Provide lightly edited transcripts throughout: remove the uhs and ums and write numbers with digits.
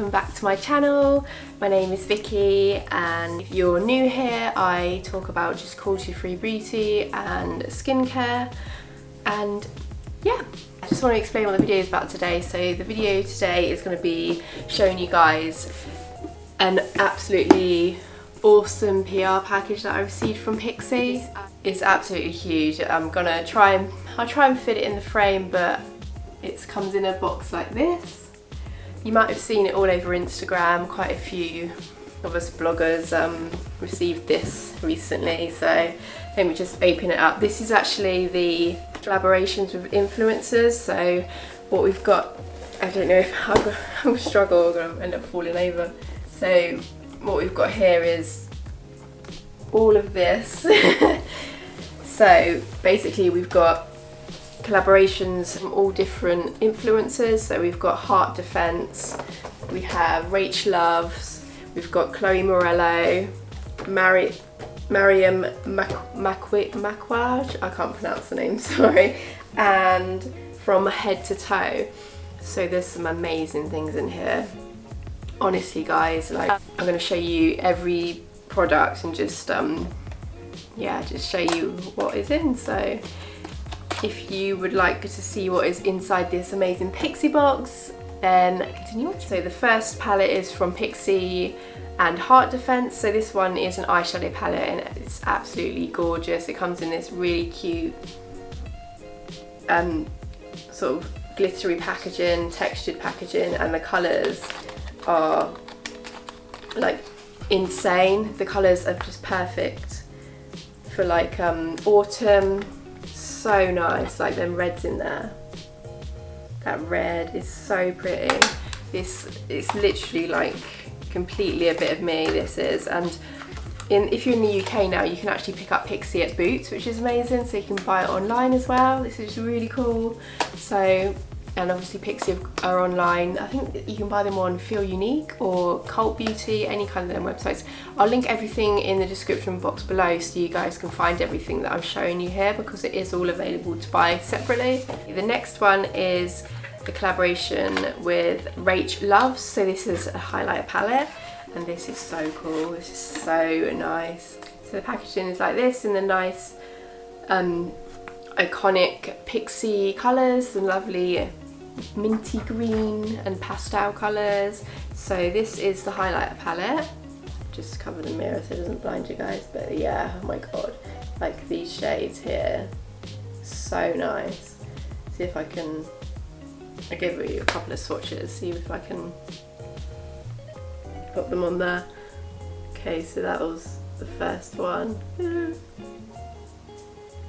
welcome back to my channel. My name is Vicky, and if you're new here, I talk about just cruelty-free beauty and skincare, and yeah, I just want to explain what the video is about today. So the video today is going to be showing you guys an absolutely awesome PR package that I received from Pixi. It's absolutely huge. I'll try and fit it in the frame, but it comes in a box like this. You might have seen it all over Instagram. Quite a few of us bloggers received this recently, so let me just open it up. This is actually the collaborations with influencers. So what we've got, I don't know if I'm going to struggle or going to end up falling over. So what we've got here is all of this. So basically we've got collaborations from all different influencers. So we've got Heart Defense, we have Rach Loves, we've got Chloe Morello, Mariam Makwaj, I can't pronounce the name, sorry, and From Head to Toe. So there's some amazing things in here. Honestly guys, like, I'm going to show you every product and just yeah, just show you what is in. So if you would like to see what is inside this amazing Pixi box, then continue watching. So the first palette is from Pixi and Heart Defense. So this one is an eyeshadow palette and it's absolutely gorgeous. It comes in this really cute sort of glittery packaging, textured packaging, and the colours are like insane. The colours are just perfect for like autumn. So nice, like them reds in there. That red is so pretty. This is literally like completely a bit of me, this is. And if you're in the UK now, you can actually pick up Pixi at Boots, which is amazing, so you can buy it online as well. This is really cool. So, and obviously Pixi are online. I think you can buy them on Feel Unique or Cult Beauty, any kind of them websites. I'll link everything in the description box below so you guys can find everything that I'm showing you here, because it is all available to buy separately. The next one is the collaboration with Rach Loves. So this is a highlighter palette, and this is so cool. This is so nice. So the packaging is like this in the nice iconic Pixi colours, the lovely minty green and pastel colours. So this is the highlighter palette. Just cover the mirror so it doesn't blind you guys, but yeah, oh my god, like these shades here, so nice. See if I can, I gave you a couple of swatches, see if I can put them on there. Okay, so that was the first one.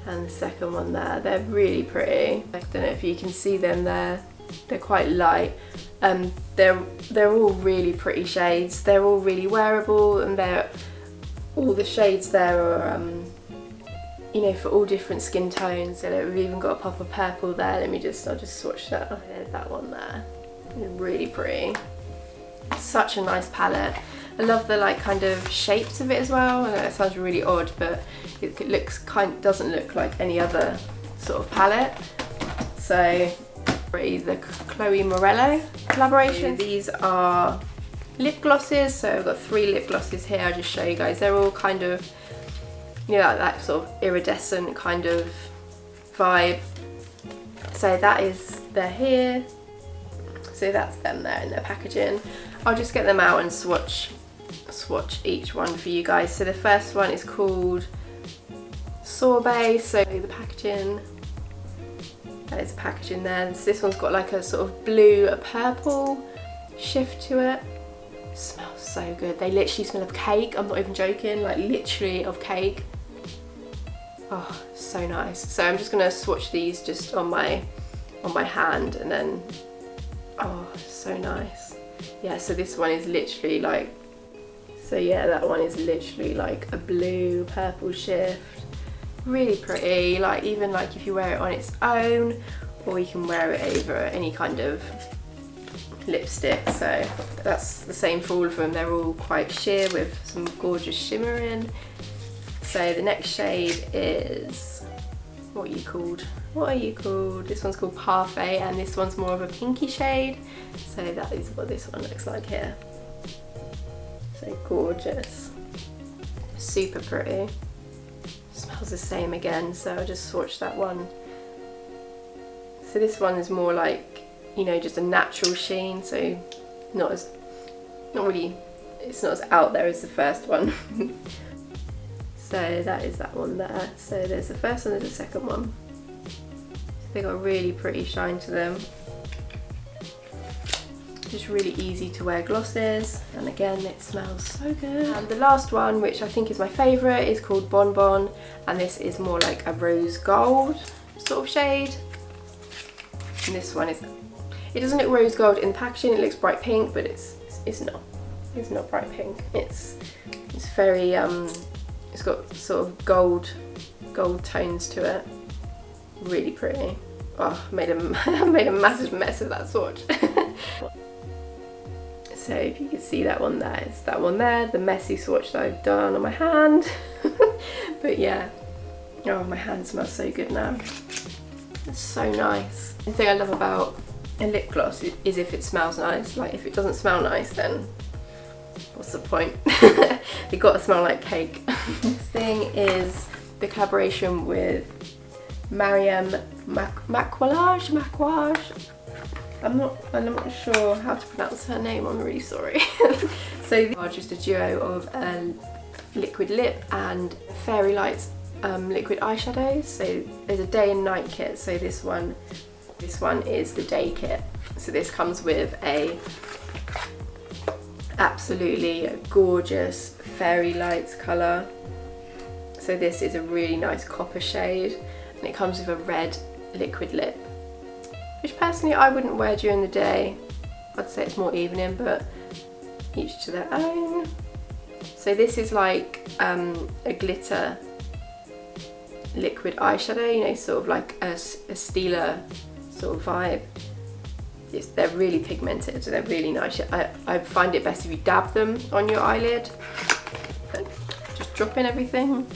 And the second one there. They're really pretty. I don't know if you can see them there. They're quite light. They're all really pretty shades. They're all really wearable, and all the shades there are you know, for all different skin tones. So we've even got a pop of purple there. I'll just swatch that. Oh, there's that one there. They're really pretty. Such a nice palette. I love the like kind of shapes of it as well. I know it sounds really odd, but it doesn't look like any other sort of palette. So the Chloe Morello collaboration. These are lip glosses. So I've got 3 lip glosses here. I'll just show you guys. They're all kind of, you know, like that sort of iridescent kind of vibe. So they're here. So that's them there in their packaging. I'll just get them out and swatch each one for you guys. So the first one is called Sorbet. So the packaging, that is packaging there. So this one's got like a sort of blue, purple shift to it. Smells so good. They literally smell of cake. I'm not even joking, like literally of cake. Oh, so nice. So I'm just gonna swatch these just on my hand, and then, oh, so nice. Yeah, so this one is literally like, so yeah, that one is literally like a blue purple shift. Really pretty, like even like if you wear it on its own, or you can wear it over any kind of lipstick. So that's the same for all of them. They're all quite sheer with some gorgeous shimmer in. So the next shade is what are you called? What are you called? This one's called Parfait, and this one's more of a pinky shade. So that is what this one looks like here. So gorgeous. Super pretty. Smells the same again, so I'll just swatch that one. So this one is more like, you know, just a natural sheen, so it's not as out there as the first one. So that is that one there. So there's the first one and the second one. So they got a really pretty shine to them. Just really easy to wear glosses, and again it smells so good. And the last one, which I think is my favourite, is called Bon Bon, and this is more like a rose gold sort of shade. And this one is, it doesn't look rose gold in the packaging, it looks bright pink, but it's not bright pink. It's very it's got sort of gold tones to it. Really pretty. Oh, made a massive mess of that swatch. So if you can see that one there, it's that one there, the messy swatch that I've done on my hand. But yeah, oh, my hand smells so good now. It's so nice. The thing I love about a lip gloss is if it smells nice. Like if it doesn't smell nice, then what's the point? They gotta smell like cake. Next thing is the collaboration with Mariam Maquillage. I'm not sure how to pronounce her name, I'm really sorry. So they are just a duo of a liquid lip and Fairy Lights liquid eyeshadows. So there's a day and night kit, so this one is the day kit. So this comes with a absolutely gorgeous Fairy Lights colour. So this is a really nice copper shade, and it comes with a red liquid lip, which personally I wouldn't wear during the day. I'd say it's more evening, but each to their own. So this is like a glitter liquid eyeshadow, you know, sort of like a Stila sort of vibe. They're really pigmented, so they're really nice. I find it best if you dab them on your eyelid. Just drop in everything.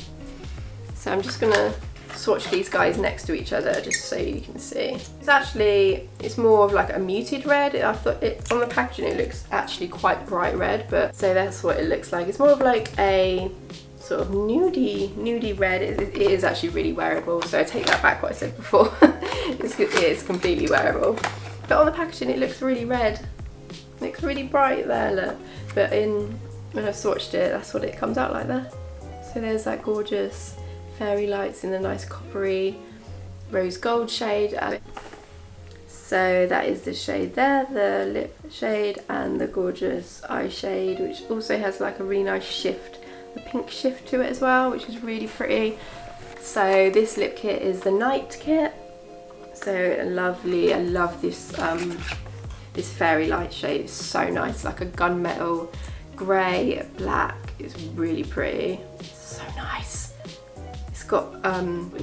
So I'm just gonna swatch these guys next to each other just so you can see. It's more of like a muted red. I thought on the packaging it looks actually quite bright red, but so that's what it looks like. It's more of like a sort of nudie red. It is actually really wearable, so I take that back what I said before. It is completely wearable. But on the packaging it looks really red. It looks really bright there, look. But when I've swatched it, that's what it comes out like there. So there's that gorgeous Fairy Lights in a nice coppery rose gold shade. So that is the shade there, the lip shade, and the gorgeous eye shade, which also has like a really nice shift, a pink shift to it as well, which is really pretty. So this lip kit is the night kit. So lovely. I love this this Fairy Light shade. It's so nice, like a gunmetal grey, black. It's really pretty. It's so nice. It's got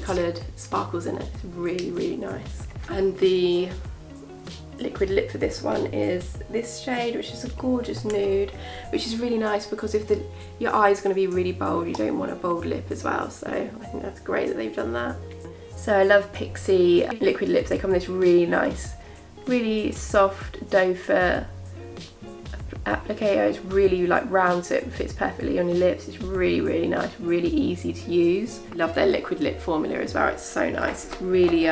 coloured sparkles in it. It's really, really nice. And the liquid lip for this one is this shade, which is a gorgeous nude, which is really nice because if your eye is going to be really bold, you don't want a bold lip as well. So I think that's great that they've done that. So I love Pixi liquid lips. They come in this really nice, really soft doe foot applicator. It's really like round, so it fits perfectly on your lips. It's really, really nice, really easy to use. Love their liquid lip formula as well. It's so nice. It's really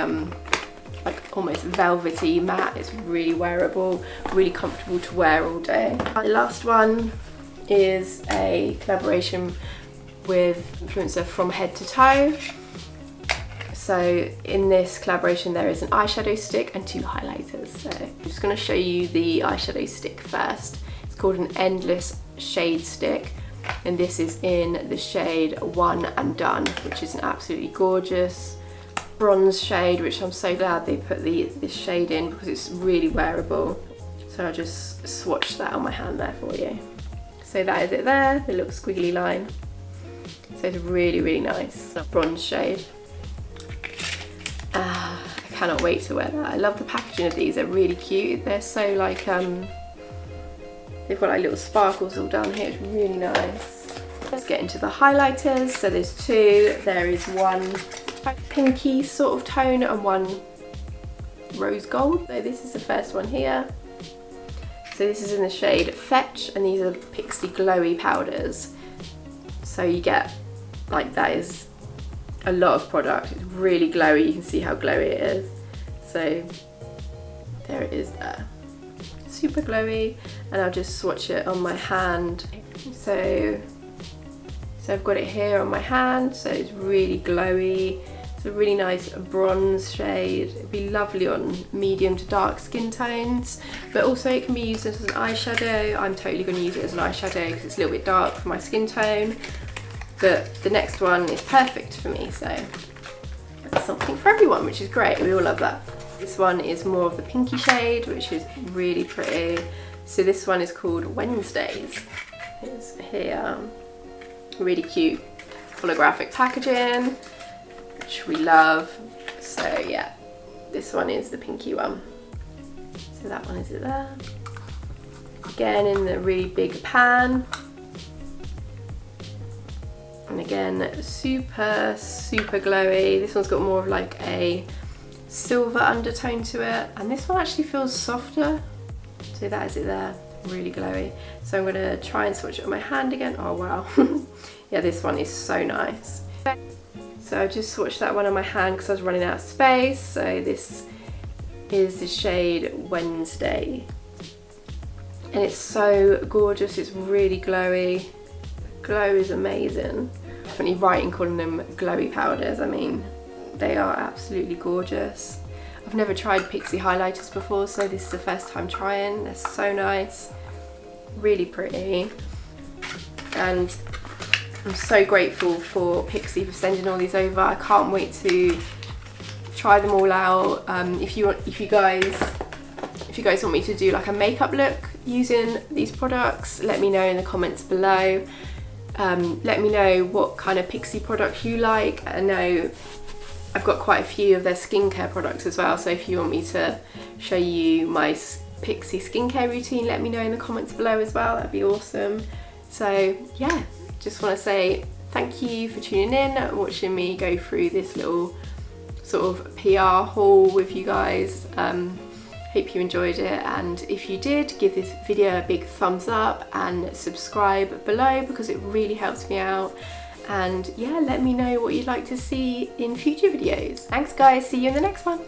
like almost velvety matte. It's really wearable, really comfortable to wear all day. The last one is a collaboration with influencer From Head to Toe. So in this collaboration there is an eyeshadow stick and 2 highlighters. So I'm just going to show you the eyeshadow stick first. It's called an Endless Shade Stick, and this is in the shade One and Done, which is an absolutely gorgeous bronze shade, which I'm so glad they put this shade in because it's really wearable. So I'll just swatch that on my hand there for you. So that is it there, the little squiggly line. So it's a really, really nice bronze shade. I cannot wait to wear that. I love the packaging of these, they're really cute. They're so like, they've got like little sparkles all down here, it's really nice. Let's get into the highlighters. So there's 2, there is one pinky sort of tone and one rose gold. So this is the first one here. So this is in the shade Fetch, and these are Pixi glowy powders. So you get, like, that is a lot of product. It's really glowy. You can see how glowy it is. So there it is there. Super glowy. And I'll just swatch it on my hand. So I've got it here on my hand. So it's really glowy. It's a really nice bronze shade. It'd be lovely on medium to dark skin tones, but also it can be used as an eyeshadow. I'm totally going to use it as an eyeshadow because it's a little bit dark for my skin tone, but the next one is perfect for me, so that's something for everyone, which is great. We all love that. This one is more of the pinky shade, which is really pretty. So this one is called Wednesdays. It's here. Really cute holographic packaging, which we love. So yeah, this one is the pinky one. So that one is it there. Again in the really big pan. And again, super, super glowy. This one's got more of like a silver undertone to it. And this one actually feels softer. So that is it there, really glowy. So I'm gonna try and swatch it on my hand again. Oh wow. Yeah, this one is so nice. So I just swatched that one on my hand because I was running out of space. So this is the shade Wednesday. And it's so gorgeous, it's really glowy. Glow is amazing. Definitely right in calling them glowy powders. I mean, they are absolutely gorgeous. I've never tried Pixi highlighters before, so this is the first time trying. They're so nice, really pretty. And I'm so grateful for Pixi for sending all these over. I can't wait to try them all out. If you guys want me to do like a makeup look using these products, let me know in the comments below. Let me know what kind of Pixi products you like. I know I've got quite a few of their skincare products as well, so if you want me to show you my Pixi skincare routine, let me know in the comments below as well. That'd be awesome. So yeah, just want to say thank you for tuning in and watching me go through this little sort of PR haul with you guys. Hope you enjoyed it, and if you did, give this video a big thumbs up and subscribe below because it really helps me out. And yeah, let me know what you'd like to see in future videos. Thanks guys, see you in the next one.